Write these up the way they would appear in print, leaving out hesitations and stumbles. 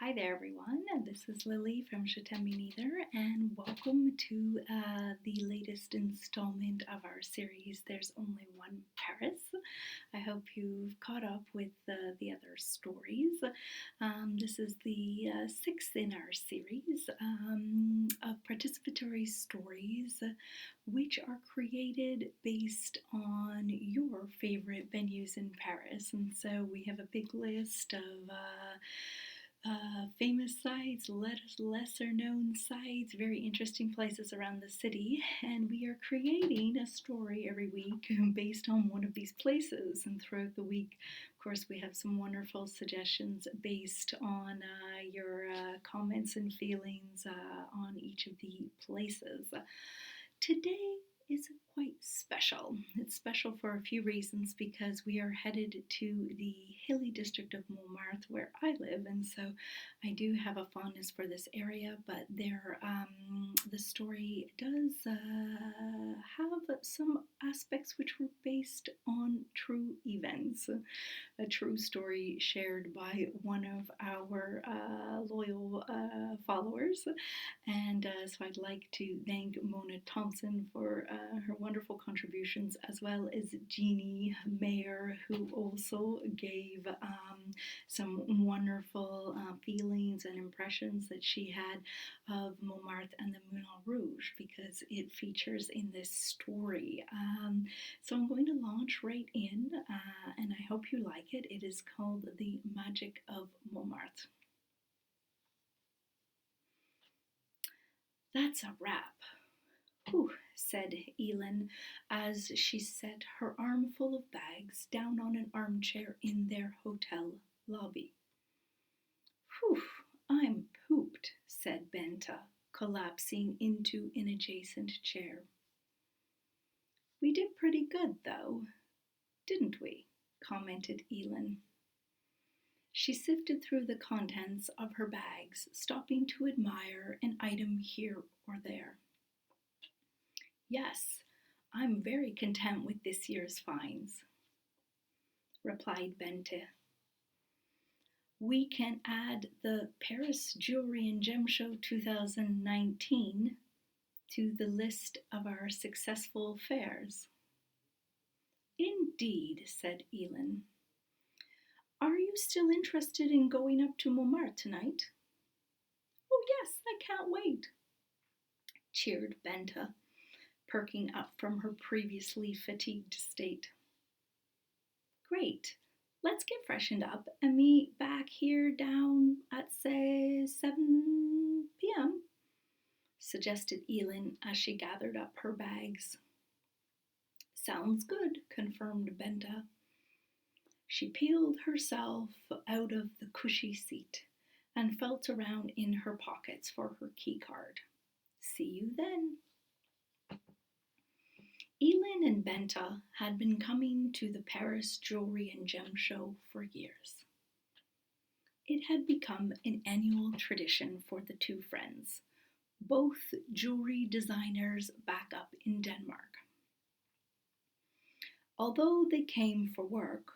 Hi there, everyone. This is Lily from Je t'aime neither, and welcome to the latest installment of our series, There's Only One Paris. I hope you've caught up with the other stories. This is the sixth in our series of participatory stories which are created based on your favorite venues in Paris. And so we have a big list of famous sites, lesser known sites, very interesting places around the city, and we are creating a story every week based on one of these places. And throughout the week, of course, we have some wonderful suggestions based on your comments and feelings on each of the places. Today is quite special. It's special for a few reasons because we are headed to the hilly district of Montmartre where I live, and so I do have a fondness for this area, but the story does have some aspects which were based on true events, a true story shared by one of our loyal followers. And so I'd like to thank Mona Thompson for her wonderful contributions, as well as Jeannie Mayer, who also gave some wonderful feelings and impressions that she had of Montmartre and the Moulin Rouge, because it features in this story. So I'm going to launch right in, and I hope you like it. It is called The Magic of Montmartre. That's a wrap. Whew, said Elin, as she set her armful of bags down on an armchair in their hotel lobby. Whew, I'm pooped, said Benta, collapsing into an adjacent chair. We did pretty good, though, didn't we? Commented Elin. She sifted through the contents of her bags, stopping to admire an item here or there. Yes, I'm very content with this year's finds, replied Bente. We can add the Paris Jewelry and Gem Show 2019 to the list of our successful fairs. Indeed, said Elin. Are you still interested in going up to Montmartre tonight? Oh yes, I can't wait, cheered Benta, perking up from her previously fatigued state. Great, let's get freshened up and meet back here down at, say, 7 p.m., suggested Elin as she gathered up her bags. Sounds good, confirmed Benta. She peeled herself out of the cushy seat and felt around in her pockets for her key card. See you then. Elin and Benta had been coming to the Paris Jewelry and Gem Show for years. It had become an annual tradition for the two friends, both jewelry designers back up in Denmark. Although they came for work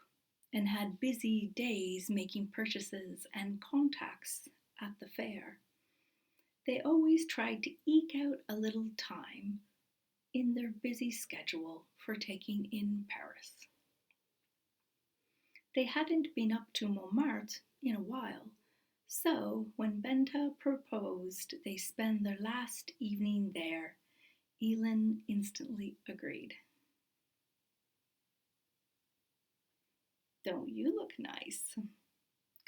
and had busy days making purchases and contacts at the fair, they always tried to eke out a little time in their busy schedule for taking in Paris. They hadn't been up to Montmartre in a while, so when Benta proposed they spend their last evening there, Elin instantly agreed. Don't you look nice?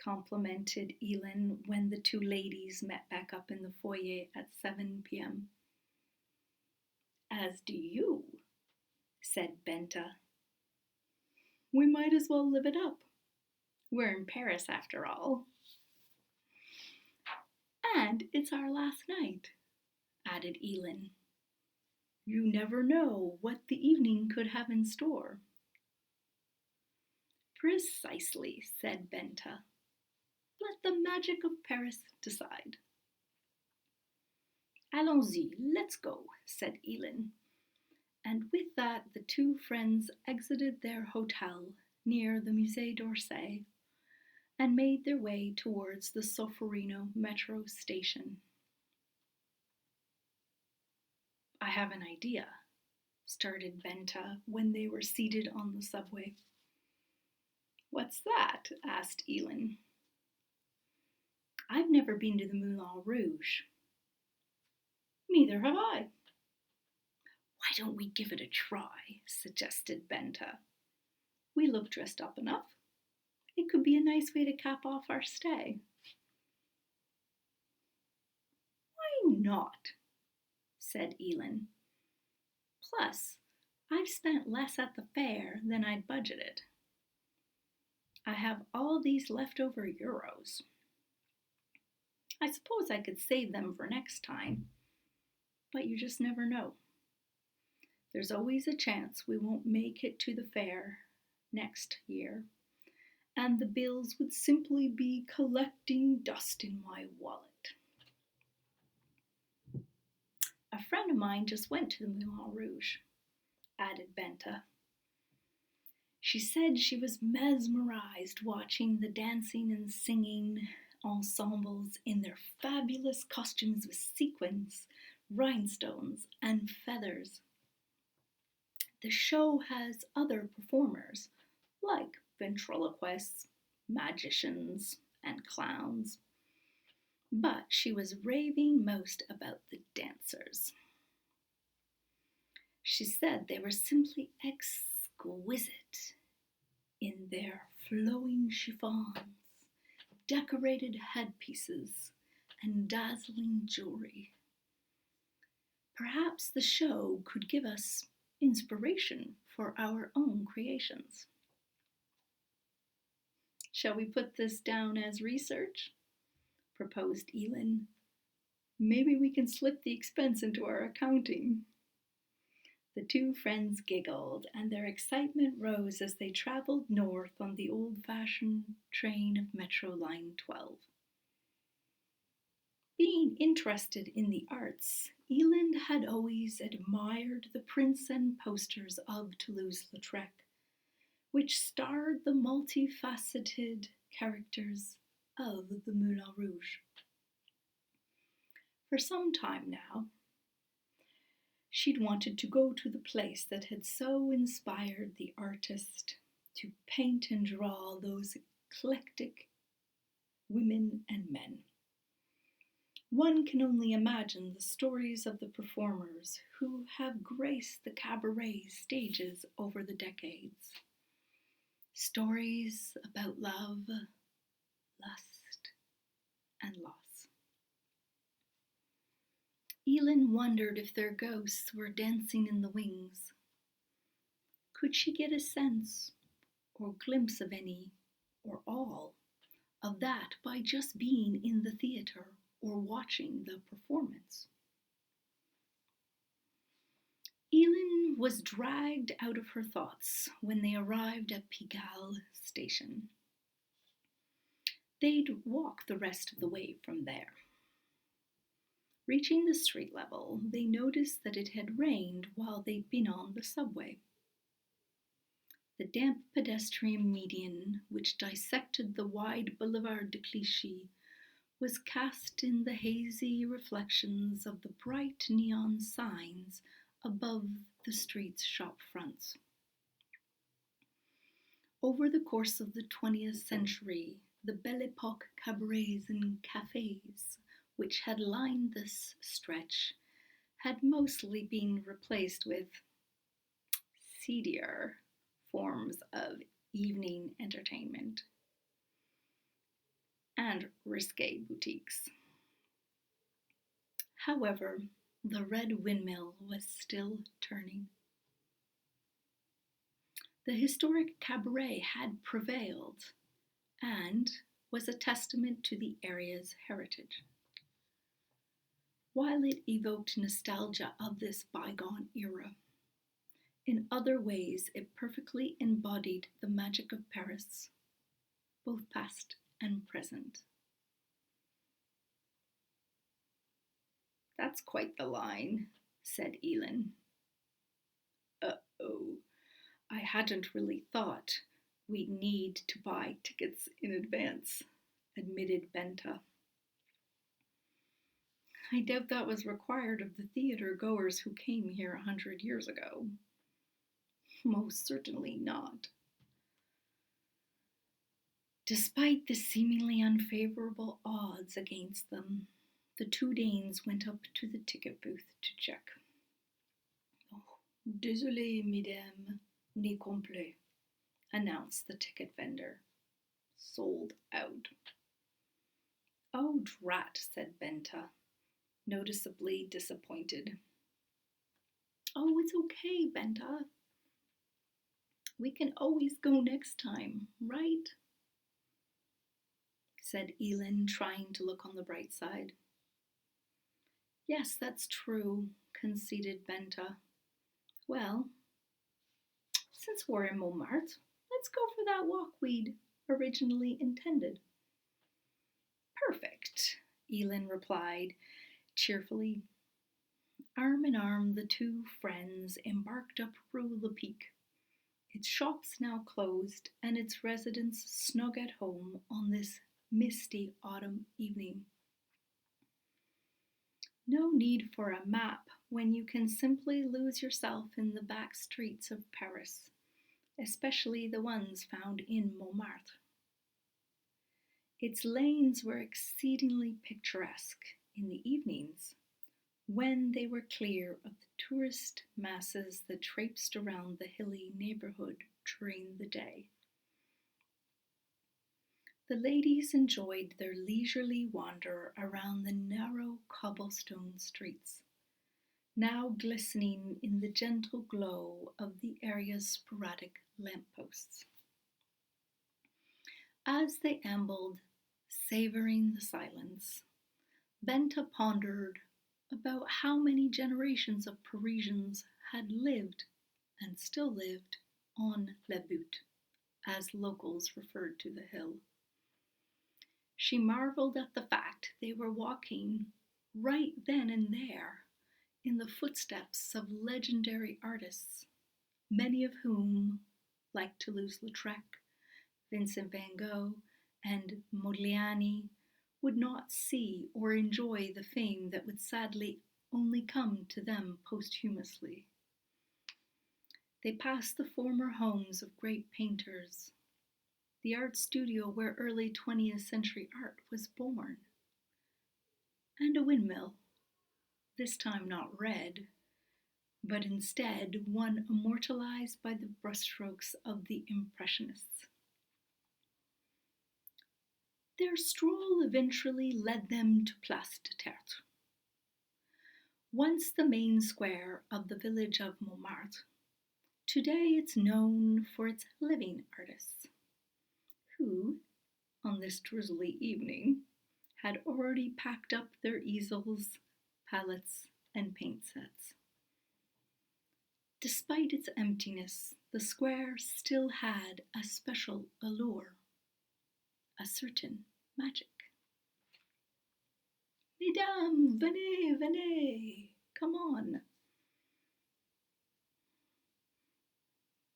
Complimented Elin when the two ladies met back up in the foyer at 7 p.m. As do you, said Benta. We might as well live it up. We're in Paris after all. And it's our last night, added Elin. You never know what the evening could have in store. Precisely, said Benta. Let the magic of Paris decide. Allons-y, let's go, said Elin. And with that, the two friends exited their hotel near the Musée d'Orsay and made their way towards the Solferino metro station. I have an idea, started Benta when they were seated on the subway. What's that? Asked Elin. I've never been to the Moulin Rouge. Neither have I. Why don't we give it a try? Suggested Benta. We look dressed up enough. It could be a nice way to cap off our stay. Why not? Said Elin. Plus, I've spent less at the fair than I'd budgeted. I have all these leftover euros. I suppose I could save them for next time, but you just never know. There's always a chance we won't make it to the fair next year, and the bills would simply be collecting dust in my wallet. A friend of mine just went to the Moulin Rouge, added Benta. She said she was mesmerized watching the dancing and singing ensembles in their fabulous costumes with sequins, rhinestones, and feathers. The show has other performers, like ventriloquists, magicians, and clowns. But she was raving most about the dancers. She said they were simply exquisite in their flowing chiffons, decorated headpieces, and dazzling jewelry. Perhaps the show could give us inspiration for our own creations. Shall we put this down as research? Proposed Elin. Maybe we can slip the expense into our accounting. The two friends giggled, and their excitement rose as they traveled north on the old-fashioned train of Metro Line 12. Being interested in the arts, Elin had always admired the prints and posters of Toulouse-Lautrec, which starred the multifaceted characters of the Moulin Rouge. For some time now, she'd wanted to go to the place that had so inspired the artist to paint and draw those eclectic women and men. One can only imagine the stories of the performers who have graced the cabaret stages over the decades. Stories about love, lust, and loss. Elin wondered if their ghosts were dancing in the wings. Could she get a sense or glimpse of any, or all, of that by just being in the theatre or watching the performance? Elin was dragged out of her thoughts when they arrived at Pigalle station. They'd walk the rest of the way from there. Reaching the street level, they noticed that it had rained while they'd been on the subway. The damp pedestrian median, which dissected the wide boulevard de Clichy, was cast in the hazy reflections of the bright neon signs above the street's shop fronts. Over the course of the 20th century, the Belle Époque cabarets and cafés, which had lined this stretch, had mostly been replaced with seedier forms of evening entertainment and risque boutiques. However, the red windmill was still turning. The historic cabaret had prevailed and was a testament to the area's heritage. While it evoked nostalgia of this bygone era, in other ways it perfectly embodied the magic of Paris, both past and present. That's quite the line, said Elin. Uh-oh, I hadn't really thought We need to buy tickets in advance, admitted Benta. I doubt that was required of the theater goers who came here 100 years ago. Most certainly not. Despite the seemingly unfavorable odds against them, the two Danes went up to the ticket booth to check. Oh, désolé, mesdames, n'est complet, announced the ticket vendor. Sold out. Oh, drat, said Benta, noticeably disappointed. Oh, it's okay, Benta. We can always go next time, right? Said Elin, trying to look on the bright side. Yes, that's true, conceded Benta. Well, since we're in Montmartre, let's go for that walk we'd originally intended. Perfect, Elin replied cheerfully. Arm in arm, the two friends embarked up Rue Le Pic, its shops now closed and its residents snug at home on this misty autumn evening. No need for a map when you can simply lose yourself in the back streets of Paris, especially the ones found in Montmartre. Its lanes were exceedingly picturesque in the evenings, when they were clear of the tourist masses that traipsed around the hilly neighborhood during the day. The ladies enjoyed their leisurely wander around the narrow cobblestone streets, now glistening in the gentle glow of the area's sporadic lampposts. As they ambled, savoring the silence, Benta pondered about how many generations of Parisians had lived and still lived on La Butte, as locals referred to the hill. She marveled at the fact they were walking right then and there in the footsteps of legendary artists, many of whom, like Toulouse-Lautrec, Vincent van Gogh, and Modigliani, would not see or enjoy the fame that would sadly only come to them posthumously. They passed the former homes of great painters, the art studio where early 20th century art was born, and a windmill, this time not red, but instead one immortalized by the brushstrokes of the Impressionists. Their stroll eventually led them to Place de Tertre, once the main square of the village of Montmartre. Today it's known for its living artists, who, on this drizzly evening, had already packed up their easels, palettes, and paint sets. Despite its emptiness, the square still had a special allure, a certain magic. Mesdames, venez, venez, come on.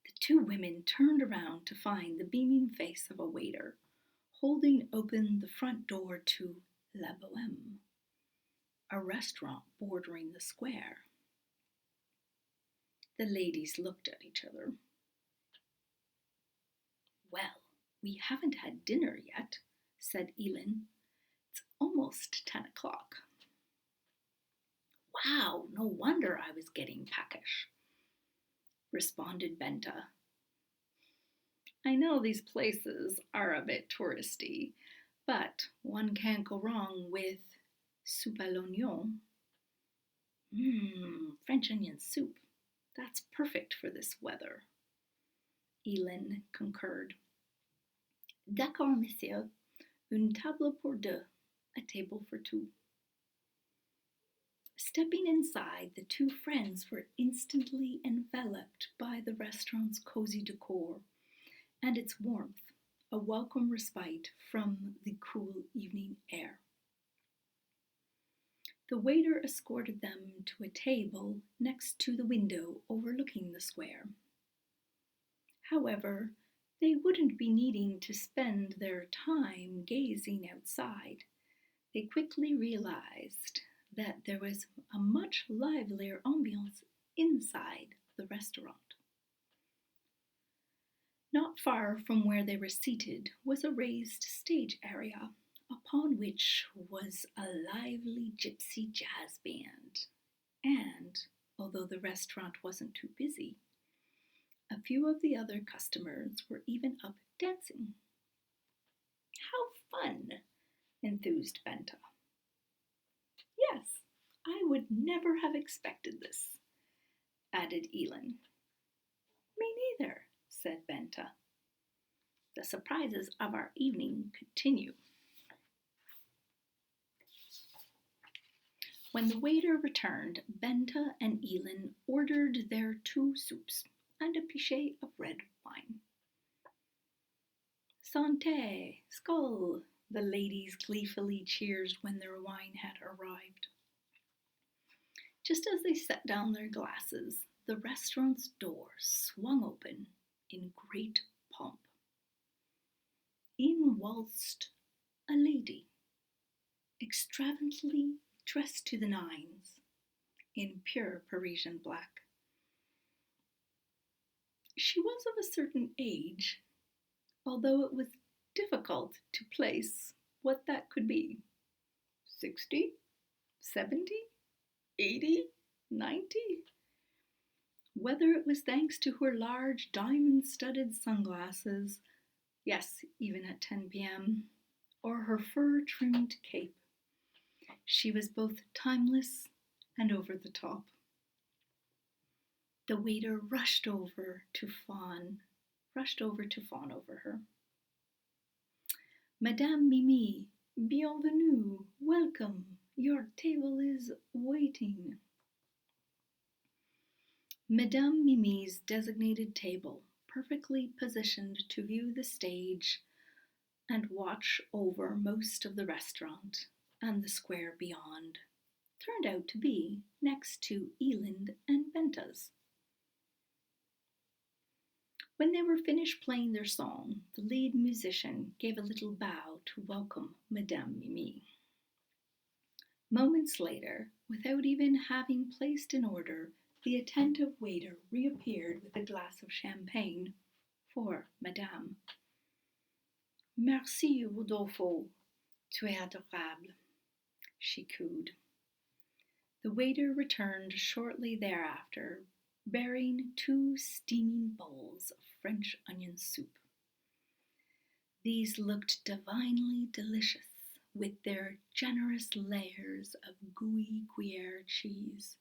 The two women turned around to find the beaming face of a waiter, holding open the front door to La Bohème, a restaurant bordering the square. The ladies looked at each other. Well, we haven't had dinner yet, said Elin. It's almost 10 o'clock. Wow, no wonder I was getting peckish, responded Benta. I know these places are a bit touristy, but one can't go wrong with soupe à l'oignon. French onion soup. That's perfect for this weather, Elin concurred. D'accord, monsieur. Une table pour deux. A table for two. Stepping inside, the two friends were instantly enveloped by the restaurant's cozy decor and its warmth, a welcome respite from the cool evening air. The waiter escorted them to a table next to the window overlooking the square. However, they wouldn't be needing to spend their time gazing outside. They quickly realized that there was a much livelier ambiance inside the restaurant. Not far from where they were seated was a raised stage area, upon which was a lively gypsy jazz band. And, although the restaurant wasn't too busy, a few of the other customers were even up dancing. How fun! Enthused Benta. Yes, I would never have expected this, added Elin. Me neither, said Benta. The surprises of our evening continue. When the waiter returned, Benta and Elin ordered their 2 soups and a pichet of red wine. Santé! Skål! The ladies gleefully cheered when their wine had arrived. Just as they set down their glasses, the restaurant's door swung open in great pomp. In waltzed a lady, extravagantly dressed to the nines, in pure Parisian black. She was of a certain age, although it was difficult to place what that could be. 60? 70? 80? 90? Whether it was thanks to her large diamond-studded sunglasses, yes, even at 10 p.m., or her fur-trimmed cape, she was both timeless and over the top. The waiter rushed over to fawn over her. Madame Mimi, bienvenue, welcome, your table is waiting. Madame Mimi's designated table, perfectly positioned to view the stage and watch over most of the restaurant and the square beyond, turned out to be next to Elin and Benta's. When they were finished playing their song, the lead musician gave a little bow to welcome Madame Mimi. Moments later, without even having placed an order, the attentive waiter reappeared with a glass of champagne for Madame. Merci, Rodolfo, tu es adorable, she cooed. The waiter returned shortly thereafter, bearing 2 steaming bowls of French onion soup. These looked divinely delicious, with their generous layers of gooey Gruyere cheese,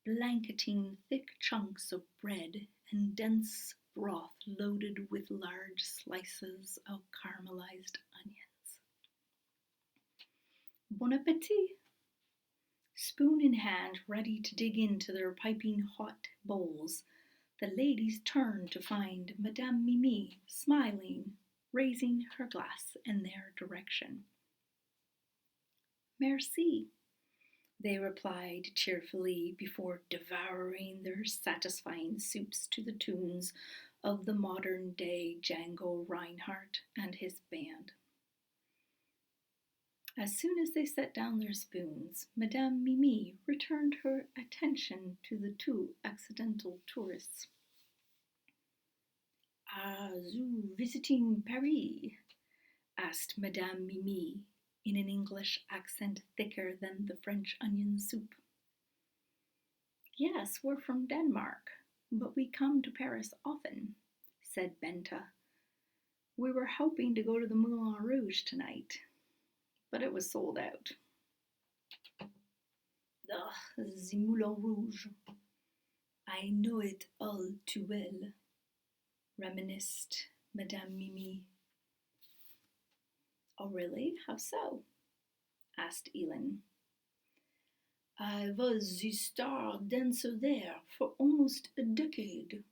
blanketing thick chunks of bread and dense broth loaded with large slices of caramelized onions. Bon appétit! Spoon in hand, ready to dig into their piping hot bowls, the ladies turned to find Madame Mimi smiling, raising her glass in their direction. Merci, they replied cheerfully before devouring their satisfying soups to the tunes of the modern-day Django Reinhardt and his band. As soon as they set down their spoons, Madame Mimi returned her attention to the 2 accidental tourists. "Are you visiting Paris?" asked Madame Mimi in an English accent thicker than the French onion soup. "Yes, we're from Denmark, but we come to Paris often," said Benta. "We were hoping to go to the Moulin Rouge tonight, but it was sold out." "Ugh, the Moulin Rouge. I know it all too well," reminisced Madame Mimi. "Oh, really? How so?" asked Elin. "I was the star dancer there for almost a decade,"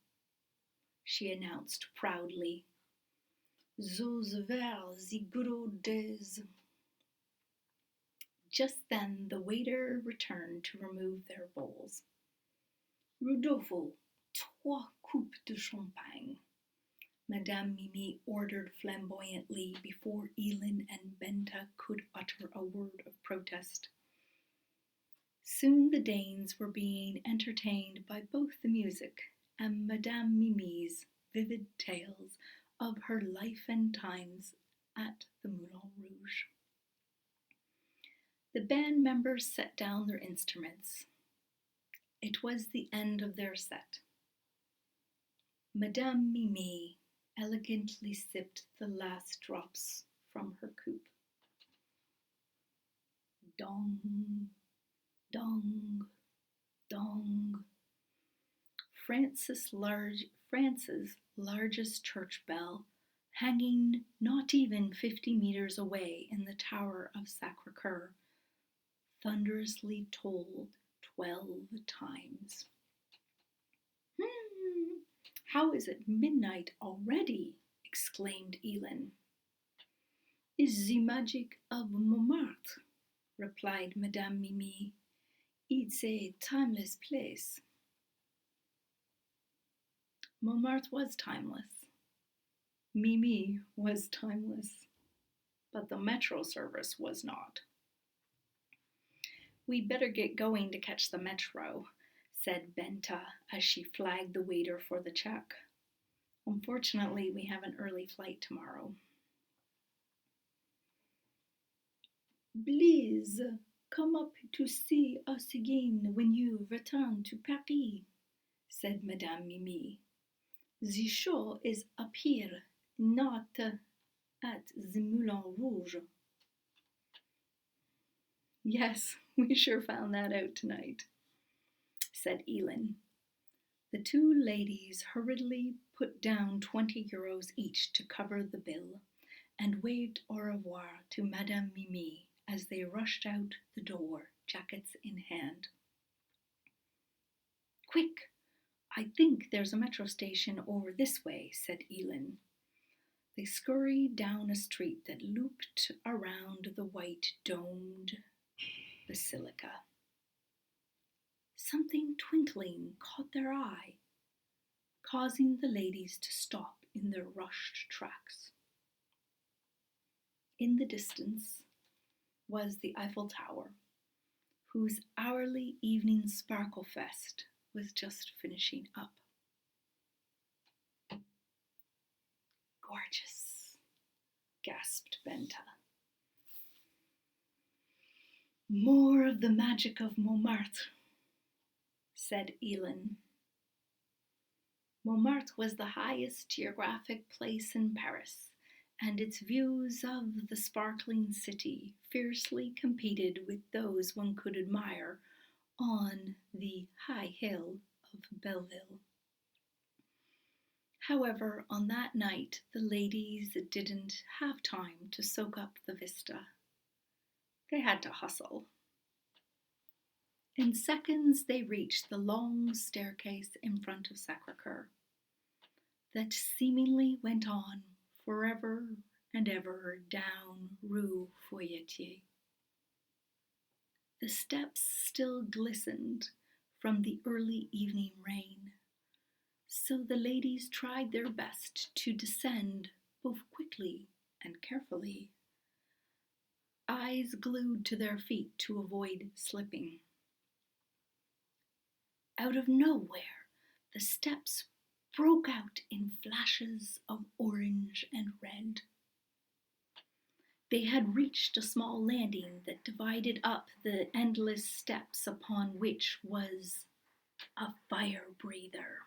she announced proudly. "Those were the good old days." Just then the waiter returned to remove their bowls. "Rodolfo, 3 coupes de champagne," Madame Mimi ordered flamboyantly before Elin and Benta could utter a word of protest. Soon the Danes were being entertained by both the music and Madame Mimi's vivid tales of her life and times at the Moulin Rouge. The band members set down their instruments. It was the end of their set. Madame Mimi elegantly sipped the last drops from her coupe. Dong, dong, dong. France's largest church bell, hanging not even 50 meters away in the tower of Sacré-Cœur, thunderously tolled 12 times. How is it midnight already? Exclaimed Elin. Is the magic of Montmartre, replied Madame Mimi. It's a timeless place. Montmartre was timeless. Mimi was timeless. But the metro service was not. We'd better get going to catch the metro, said Benta as she flagged the waiter for the check. Unfortunately, we have an early flight tomorrow. Please come up to see us again when you return to Paris, said Madame Mimi. The show is up here, not at the Moulin Rouge. Yes, we sure found that out tonight, said Elin. The two ladies hurriedly put down 20 euros each to cover the bill and waved au revoir to Madame Mimi as they rushed out the door, jackets in hand. Quick! I think there's a metro station over this way, said Elin. They scurried down a street that looped around the white domed basilica. Something twinkling caught their eye, causing the ladies to stop in their rushed tracks. In the distance was the Eiffel Tower, whose hourly evening sparkle fest was just finishing up. Gorgeous, gasped Benta. More of the magic of Montmartre, said Elin. Montmartre was the highest geographic place in Paris, and its views of the sparkling city fiercely competed with those one could admire on the high hill of Belleville. However, on that night, the ladies didn't have time to soak up the vista. They had to hustle. In seconds, they reached the long staircase in front of Sacré-Cœur that seemingly went on forever and ever down Rue Feuilletier. The steps still glistened from the early evening rain, so the ladies tried their best to descend both quickly and carefully, eyes glued to their feet to avoid slipping. Out of nowhere, the steps broke out in flashes of orange and red. They had reached a small landing that divided up the endless steps upon which was a fire breather.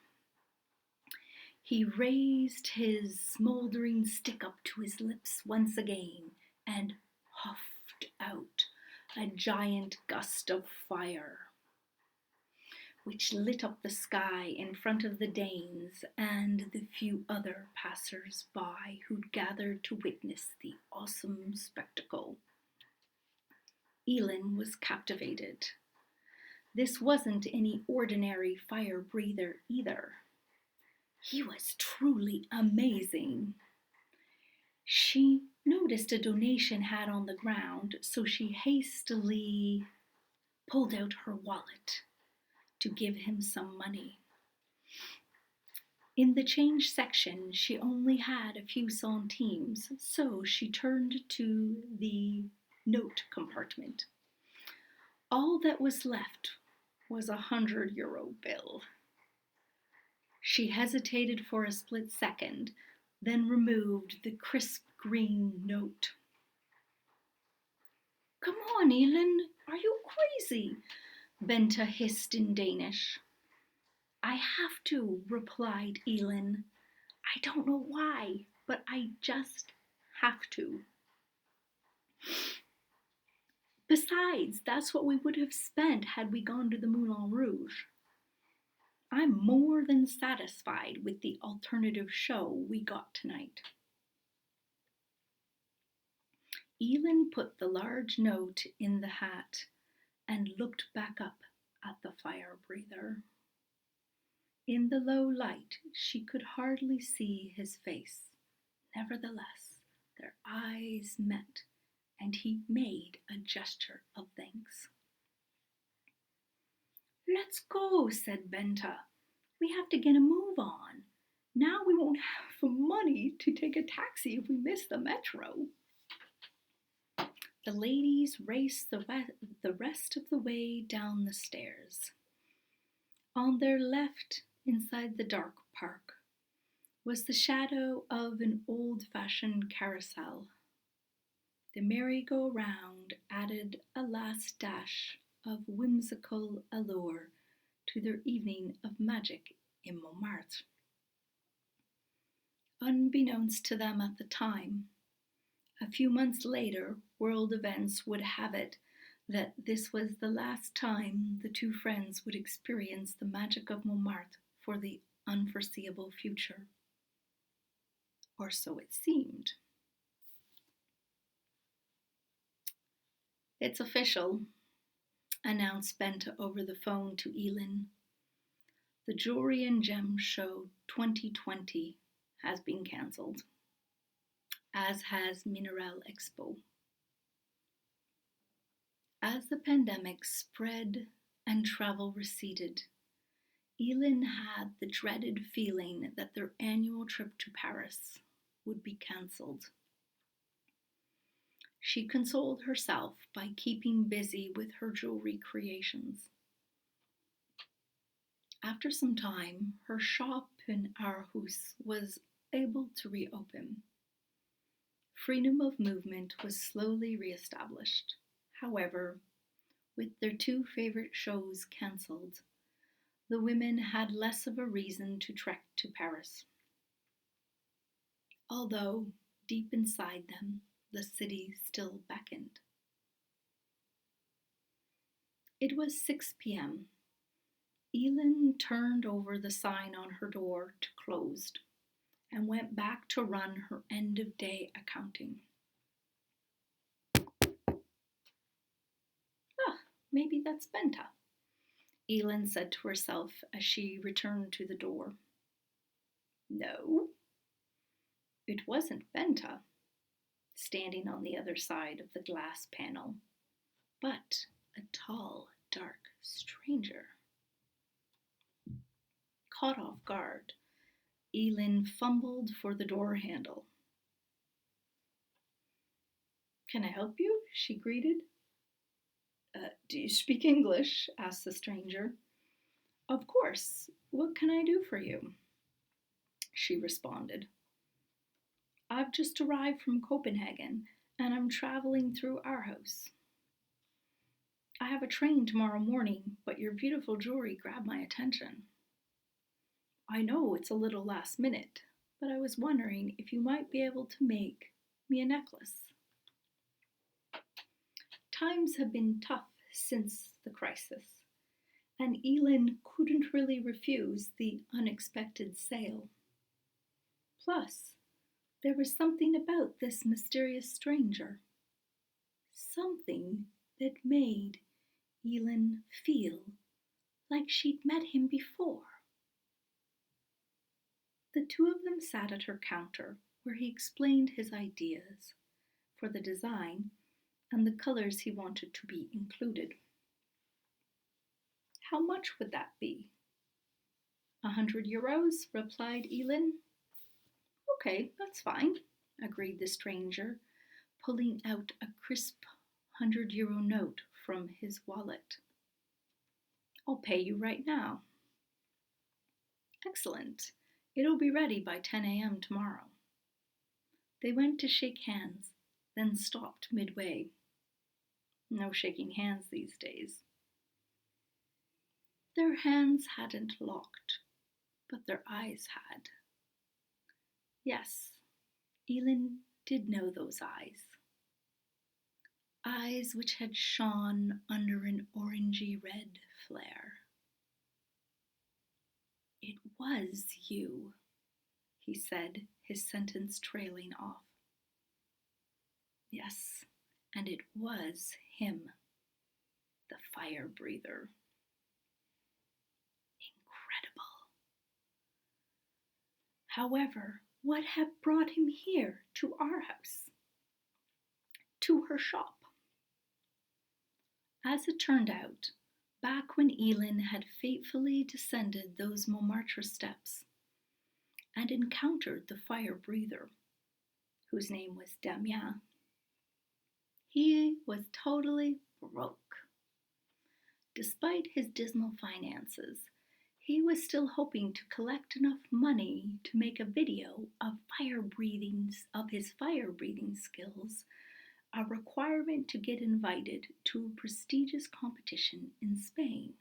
He raised his smoldering stick up to his lips once again and huffed out a giant gust of fire, which lit up the sky in front of the Danes and the few other passers-by who'd gathered to witness the awesome spectacle. Elin was captivated. This wasn't any ordinary fire breather either. He was truly amazing. She noticed a donation hat on the ground, so she hastily pulled out her wallet to give him some money. In the change section, she only had a few centimes, so she turned to the note compartment. All that was left was €100 bill. She hesitated for a split second, then removed the crisp green note. "Come on, Elin, are you crazy?" Benta hissed in Danish. "I have to," replied Elin. "I don't know why, but I just have to. Besides, that's what we would have spent had we gone to the Moulin Rouge. I'm more than satisfied with the alternative show we got tonight." Elin put the large note in the hat and looked back up at the fire breather. In the low light, she could hardly see his face. Nevertheless, their eyes met, and he made a gesture of thanks. "Let's go," said Benta. "We have to get a move on. Now we won't have the money to take a taxi if we miss the metro." The ladies raced the rest of the way down the stairs. On their left, inside the dark park, was the shadow of an old-fashioned carousel. The merry-go-round added a last dash of whimsical allure to their evening of magic in Montmartre. Unbeknownst to them at the time, a few months later, world events would have it that this was the last time the two friends would experience the magic of Montmartre for the unforeseeable future. Or so it seemed. "It's official," announced Benta over the phone to Elin. "The Jewelry and Gems Show 2020 has been cancelled, as has Mineral Expo." As the pandemic spread and travel receded, Elin had the dreaded feeling that their annual trip to Paris would be cancelled. She consoled herself by keeping busy with her jewelry creations. After some time, her shop in Aarhus was able to reopen. Freedom of movement was slowly re-established. However, with their two favorite shows cancelled, the women had less of a reason to trek to Paris. Although, deep inside them, the city still beckoned. It was 6 p.m. Elin turned over the sign on her door to closed and went back to run her end-of-day accounting. Maybe that's Benta, Elin said to herself as she returned to the door. No, it wasn't Benta, standing on the other side of the glass panel, but a tall, dark stranger. Caught off guard, Elin fumbled for the door handle. "Can I help you?" she greeted. Do you speak English?" asked the stranger. "Of course. What can I do for you?" she responded. "I've just arrived from Copenhagen, and I'm traveling through Aarhus. I have a train tomorrow morning, but your beautiful jewelry grabbed my attention. I know it's a little last minute, but I was wondering if you might be able to make me a necklace." Times have been tough since the crisis, and Elin couldn't really refuse the unexpected sale. Plus, there was something about this mysterious stranger. Something that made Elin feel like she'd met him before. The two of them sat at her counter, where he explained his ideas for the design and the colors he wanted to be included. "How much would that be?" €100, replied Elin. Okay, that's fine, agreed the stranger, pulling out a crisp €100 note from his wallet. I'll pay you right now. Excellent. It'll be ready by 10 a.m. tomorrow. They went to shake hands, then stopped midway. No shaking hands these days. Their hands hadn't locked, but their eyes had. Yes, Elin did know those eyes. Eyes which had shone under an orangey red flare. It was you, he said, his sentence trailing off. Yes, and it was him, the fire breather. Incredible. However, what had brought him here to our house? To her shop? As it turned out, back when Elin had fatefully descended those Montmartre steps and encountered the fire breather, whose name was Damien, he was totally broke. Despite his dismal finances, he was still hoping to collect enough money to make a video of his fire breathing skills, a requirement to get invited to a prestigious competition in Spain.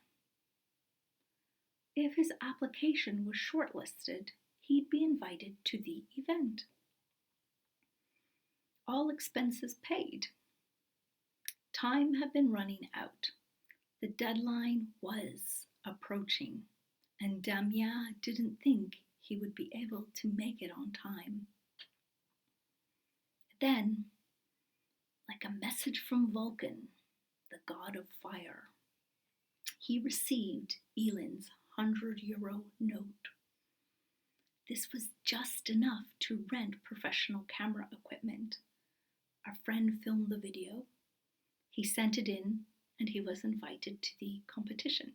If his application was shortlisted, he'd be invited to the event. All expenses paid. Time had been running out. The deadline was approaching, and Damien didn't think he would be able to make it on time. Then, like a message from Vulcan, the god of fire, he received Elin's €100 note. This was just enough to rent professional camera equipment. A friend filmed the video. He sent it in, and he was invited to the competition.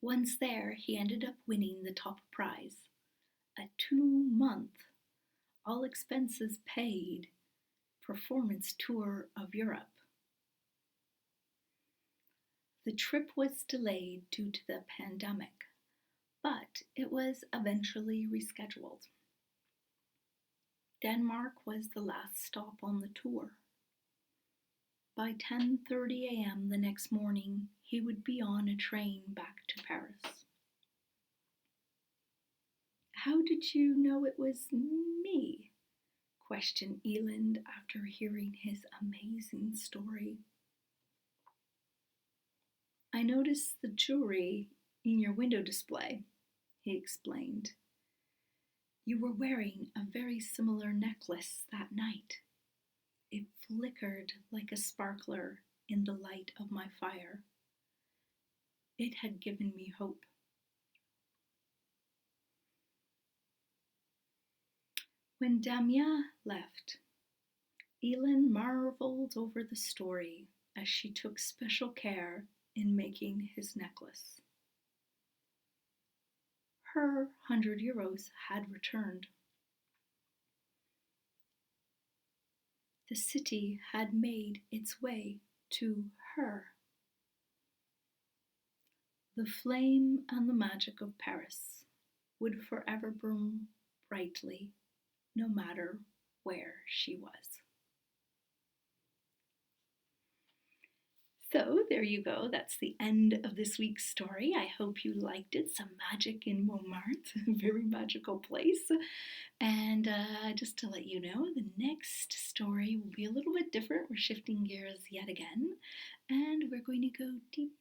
Once there, he ended up winning the top prize, a 2-month, all expenses paid performance tour of Europe. The trip was delayed due to the pandemic, but it was eventually rescheduled. Denmark was the last stop on the tour. By 10:30 a.m. the next morning, he would be on a train back to Paris. How did you know it was me? Questioned Elin after hearing his amazing story. I noticed the jewelry in your window display, he explained. You were wearing a very similar necklace that night. It flickered like a sparkler in the light of my fire. It had given me hope. When Damien left, Elin marveled over the story as she took special care in making his necklace. Her €100 had returned. The city had made its way to her. The flame and the magic of Paris would forever burn brightly, no matter where she was. So there you go. That's the end of this week's story. I hope you liked it. Some magic in Montmartre, a very magical place. And just to let you know, the next story will be a little bit different. We're shifting gears yet again, and we're going to go deep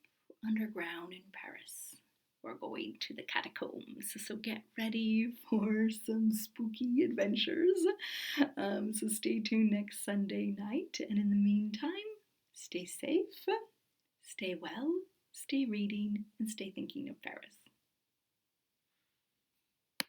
underground in Paris. We're going to the Catacombs, so get ready for some spooky adventures. So stay tuned next Sunday night, and in the meantime, stay safe, stay well, stay reading, and stay thinking of Paris.